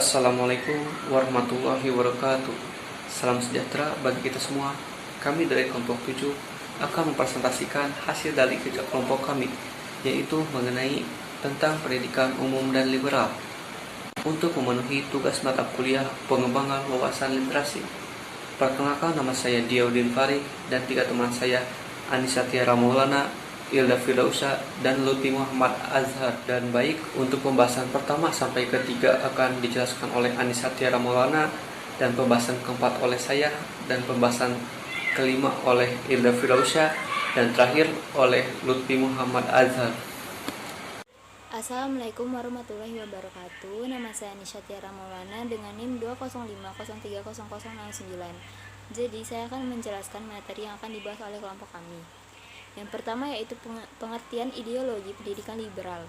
Assalamualaikum warahmatullahi wabarakatuh. Salam sejahtera bagi kita semua. Kami dari kelompok 7 akan mempresentasikan hasil dari kerja kelompok kami, yaitu mengenai tentang pendidikan umum dan liberal untuk memenuhi tugas mata kuliah pengembangan wawasan literasi. Perkenalkan, nama saya Diaudin Farid dan 3 teman saya, Anissa Tiara Maulana, Ilda Firdausa, dan Lutfi Muhammad Azhar. Dan baik, untuk pembahasan pertama sampai ketiga akan dijelaskan oleh Anissa Tiara Maulana, dan pembahasan keempat oleh saya, dan pembahasan kelima oleh Ilda Firdausa, dan terakhir oleh Lutfi Muhammad Azhar. Assalamualaikum warahmatullahi wabarakatuh. Nama saya Anissa Tiara Maulana dengan NIM 205030069. Jadi saya akan menjelaskan materi yang akan dibahas oleh kelompok kami. Yang pertama yaitu pengertian ideologi pendidikan liberal.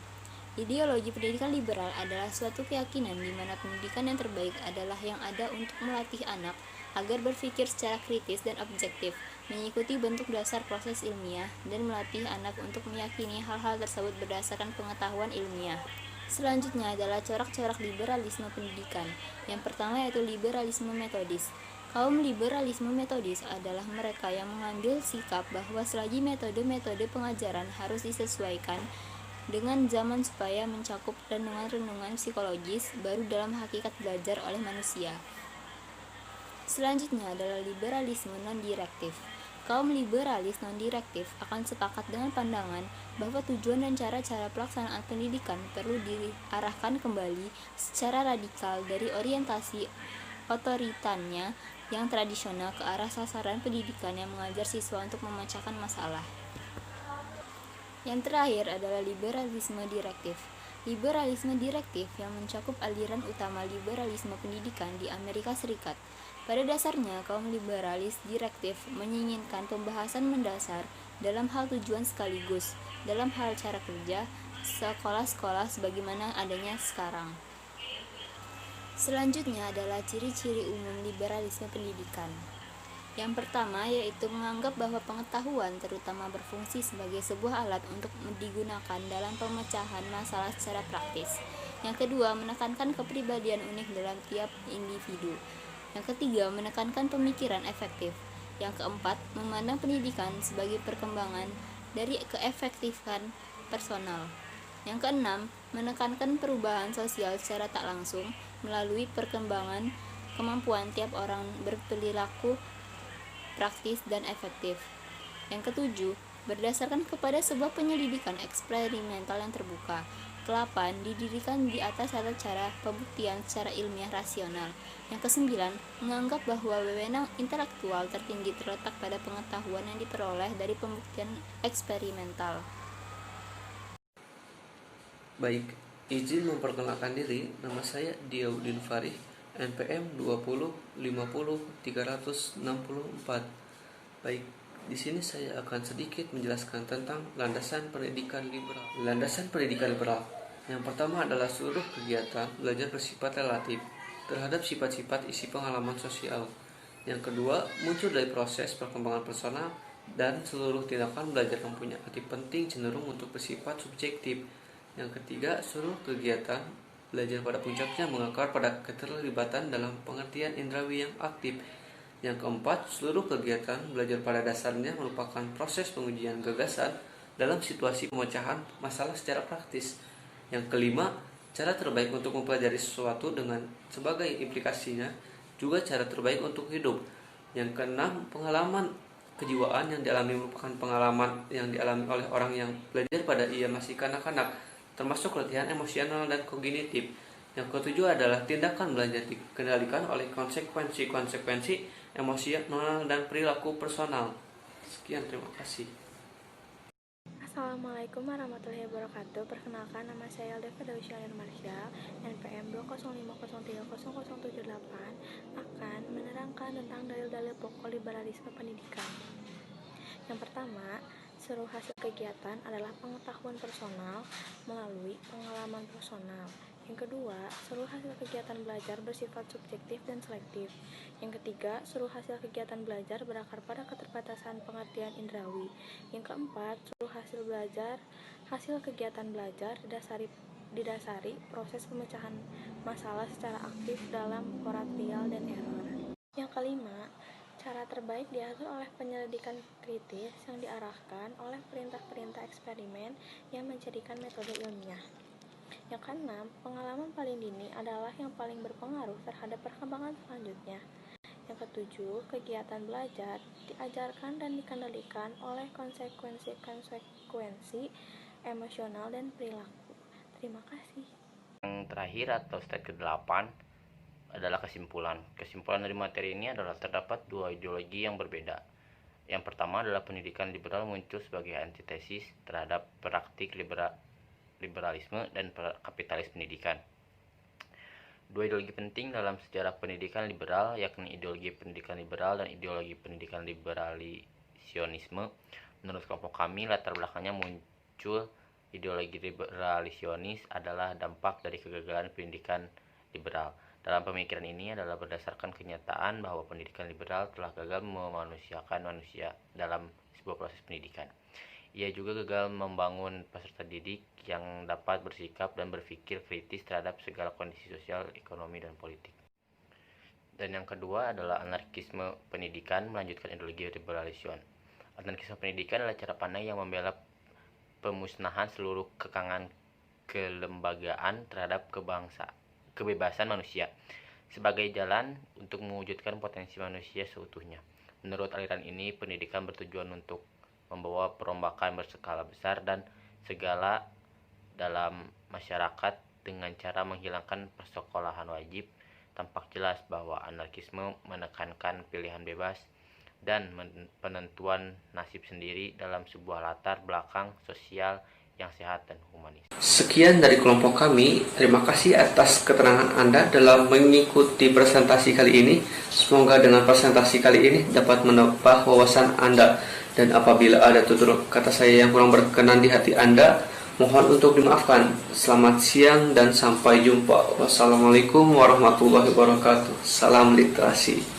Ideologi pendidikan liberal adalah suatu keyakinan di mana pendidikan yang terbaik adalah yang ada untuk melatih anak agar berpikir secara kritis dan objektif, mengikuti bentuk dasar proses ilmiah, dan melatih anak untuk meyakini hal-hal tersebut berdasarkan pengetahuan ilmiah. Selanjutnya adalah corak-corak liberalisme pendidikan. Yang pertama yaitu liberalisme metodis. Kaum liberalisme metodis adalah mereka yang mengambil sikap bahwa selagi metode-metode pengajaran harus disesuaikan dengan zaman supaya mencakup dan dengan renungan psikologis baru dalam hakikat belajar oleh manusia. Selanjutnya adalah liberalisme non-direktif. Kaum liberalis non-direktif akan sepakat dengan pandangan bahwa tujuan dan cara-cara pelaksanaan pendidikan perlu diarahkan kembali secara radikal dari orientasi otoritannya yang tradisional ke arah sasaran pendidikan yang mengajar siswa untuk memecahkan masalah. Yang terakhir adalah liberalisme direktif. Liberalisme direktif yang mencakup aliran utama liberalisme pendidikan di Amerika Serikat. Pada dasarnya, kaum liberalis direktif menginginkan pembahasan mendasar dalam hal tujuan sekaligus dalam hal cara kerja sekolah-sekolah sebagaimana adanya sekarang. Selanjutnya adalah ciri-ciri umum liberalisme pendidikan. Yang pertama yaitu menganggap bahwa pengetahuan terutama berfungsi sebagai sebuah alat untuk digunakan dalam pemecahan masalah secara praktis. Yang kedua, menekankan kepribadian unik dalam tiap individu. Yang ketiga, menekankan pemikiran efektif. Yang keempat, memandang pendidikan sebagai perkembangan dari keefektifan personal. Yang keenam, menekankan perubahan sosial secara tak langsung melalui perkembangan kemampuan tiap orang berperilaku praktis dan efektif. Yang ketujuh, berdasarkan kepada sebuah penyelidikan eksperimental yang terbuka. Kelapan, didirikan di atas cara pembuktian secara ilmiah rasional. Yang kesembilan, menganggap bahwa wewenang intelektual tertinggi terletak pada pengetahuan yang diperoleh dari pembuktian eksperimental. Baik, izin memperkenalkan diri. Nama saya Diaudin Farid, NPM 20500364. Baik, di sini saya akan sedikit menjelaskan tentang landasan pendidikan liberal. Landasan pendidikan liberal. Yang pertama adalah seluruh kegiatan belajar bersifat relatif terhadap sifat-sifat isi pengalaman sosial. Yang kedua, muncul dari proses perkembangan personal, dan seluruh tindakan belajar mempunyai arti penting cenderung untuk bersifat subjektif. Yang ketiga, seluruh kegiatan belajar pada puncaknya mengakar pada keterlibatan dalam pengertian indrawi yang aktif. Yang keempat, seluruh kegiatan belajar pada dasarnya merupakan proses pengujian gagasan dalam situasi pemecahan masalah secara praktis. Yang kelima, cara terbaik untuk mempelajari sesuatu dengan sebagai implikasinya juga cara terbaik untuk hidup. Yang keenam, pengalaman kejiwaan yang dialami merupakan pengalaman yang dialami oleh orang yang belajar pada ia masih kanak-kanak, termasuk latihan emosional dan kognitif. Yang ketujuh adalah tindakan belajar dikendalikan oleh konsekuensi emosional dan perilaku personal. Sekian, terima kasih. Assalamualaikum warahmatullahi wabarakatuh. Perkenalkan, nama saya Ilda Firdausa Marsyal, NPM 205030078, akan menerangkan tentang dalil-dalil pokok liberalisme pendidikan. Yang pertama, seluruh hasil kegiatan adalah pengetahuan personal melalui pengalaman personal. Yang kedua, seluruh hasil kegiatan belajar bersifat subjektif dan selektif. Yang ketiga, seluruh hasil kegiatan belajar berakar pada keterbatasan pengertian indrawi. Yang keempat, seluruh hasil kegiatan belajar didasari proses pemecahan masalah secara aktif dalam laboratorial dan error. Yang kelima, cara terbaik diatur oleh penyelidikan kritis yang diarahkan oleh perintah-perintah eksperimen yang menjadikan metode ilmiah. Yang keenam, pengalaman paling dini adalah yang paling berpengaruh terhadap perkembangan selanjutnya. Yang ketujuh, kegiatan belajar diajarkan dan dikendalikan oleh konsekuensi emosional dan perilaku. Terima kasih. Yang terakhir atau step ke-8 adalah kesimpulan. Kesimpulan dari materi ini adalah terdapat dua ideologi yang berbeda. Yang pertama adalah pendidikan liberal muncul sebagai antitesis terhadap praktik liberalisme dan kapitalis pendidikan. Dua ideologi penting dalam sejarah pendidikan liberal, yakni ideologi pendidikan liberal dan ideologi pendidikan liberalisionisme. Menurut kelompok kami, latar belakangnya muncul ideologi liberalisionis adalah dampak dari kegagalan pendidikan liberal. Dalam pemikiran ini adalah berdasarkan kenyataan bahwa pendidikan liberal telah gagal memanusiakan manusia dalam sebuah proses pendidikan. Ia juga gagal membangun peserta didik yang dapat bersikap dan berpikir kritis terhadap segala kondisi sosial, ekonomi, dan politik. Dan yang kedua adalah anarkisme pendidikan melanjutkan ideologi liberalisme. Anarkisme pendidikan adalah cara pandang yang membela pemusnahan seluruh kekangan kelembagaan terhadap kebebasan manusia sebagai jalan untuk mewujudkan potensi manusia seutuhnya. Menurut aliran ini, pendidikan bertujuan untuk membawa perombakan berskala besar dan segala dalam masyarakat dengan cara menghilangkan persekolahan wajib. Tampak jelas bahwa anarkisme menekankan pilihan bebas dan penentuan nasib sendiri dalam sebuah latar belakang sosial yang sehat dan humanis. Sekian dari kelompok kami. Terima kasih atas keterangan Anda dalam mengikuti presentasi kali ini. Semoga dengan presentasi kali ini dapat menambah wawasan Anda. Dan apabila ada tutur kata saya yang kurang berkenan di hati Anda, mohon untuk dimaafkan. Selamat siang dan sampai jumpa. Wassalamualaikum warahmatullahi wabarakatuh. Salam literasi.